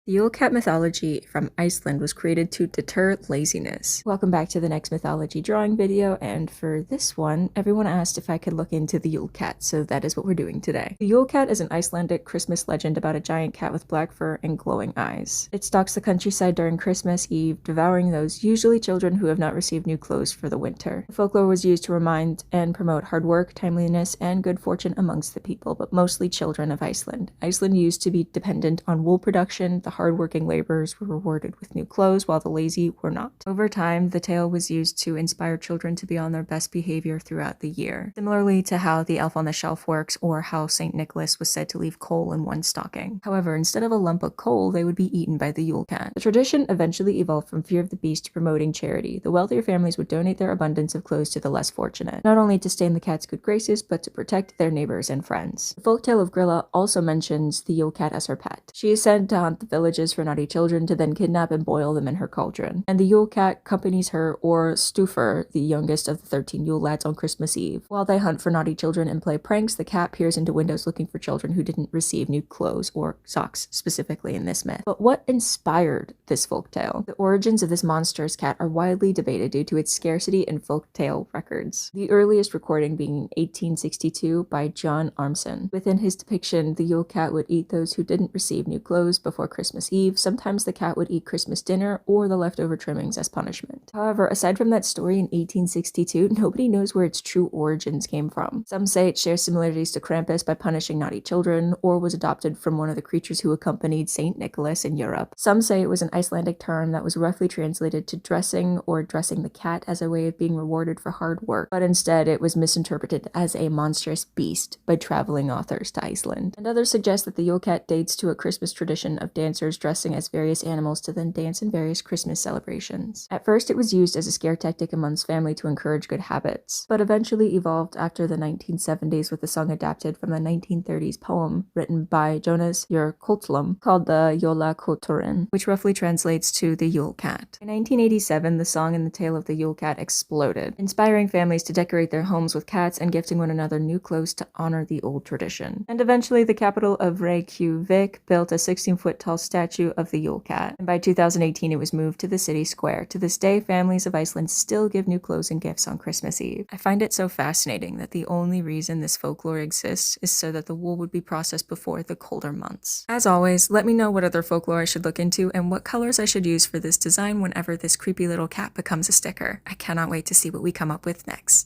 The Yule cat mythology from Iceland was created to deter laziness. Welcome back to the next mythology drawing video, and for this one, everyone asked if I could look into the Yule cat, so that is what we're doing today. The Yule cat is an Icelandic Christmas legend about a giant cat with black fur and glowing eyes. It stalks the countryside during Christmas Eve, devouring those, usually children, who have not received new clothes for the winter. The folklore was used to remind and promote hard work, timeliness, and good fortune amongst the people, but mostly children of Iceland. Iceland used to be dependent on wool production. The hardworking laborers were rewarded with new clothes, while the lazy were not. Over time, the tale was used to inspire children to be on their best behavior throughout the year, similarly to how the elf on the shelf works, or how St. Nicholas was said to leave coal in one stocking. However, instead of a lump of coal, they would be eaten by the Yule cat. The tradition eventually evolved from fear of the beast to promoting charity. The wealthier families would donate their abundance of clothes to the less fortunate, not only to stay in the cat's good graces, but to protect their neighbors and friends. The folktale of Grilla also mentions the Yule cat as her pet. She is said to haunt the villages for naughty children, to then kidnap and boil them in her cauldron. And the Yule cat accompanies her, or Stufr, the youngest of the 13 Yule lads, on Christmas Eve. While they hunt for naughty children and play pranks, the cat peers into windows looking for children who didn't receive new clothes, or socks specifically in this myth. But what inspired this folktale? The origins of this monstrous cat are widely debated due to its scarcity in folktale records. The earliest recording being 1862 by John Armson. Within his depiction, the Yule cat would eat those who didn't receive new clothes before Christmas Eve. Sometimes the cat would eat Christmas dinner or the leftover trimmings as punishment. However, aside from that story in 1862, nobody knows where its true origins came from. Some say it shares similarities to Krampus by punishing naughty children, or was adopted from one of the creatures who accompanied St. Nicholas in Europe. Some say it was an Icelandic term that was roughly translated to dressing, or dressing the cat, as a way of being rewarded for hard work, but instead it was misinterpreted as a monstrous beast by traveling authors to Iceland. And others suggest that the Yule cat dates to a Christmas tradition of dancers dressing as various animals to then dance in various Christmas celebrations. At first, it was used as a scare tactic amongst family to encourage good habits, but eventually evolved after the 1970s with a song adapted from the 1930s poem written by Jonas Jökulsson called the Jólakötturinn, which roughly translates to the Yule cat. In 1987, the song and the tale of the Yule cat exploded, inspiring families to decorate their homes with cats and gifting one another new clothes to honor the old tradition. And eventually, the capital of Reykjavik built a 16-foot tall statue of the Yule cat, and by 2018 it was moved to the city square. To this day, families of Iceland still give new clothes and gifts on Christmas Eve. I find it so fascinating that the only reason this folklore exists is so that the wool would be processed before the colder months. As always, let me know what other folklore I should look into and what colors I should use for this design whenever this creepy little cat becomes a sticker. I cannot wait to see what we come up with next.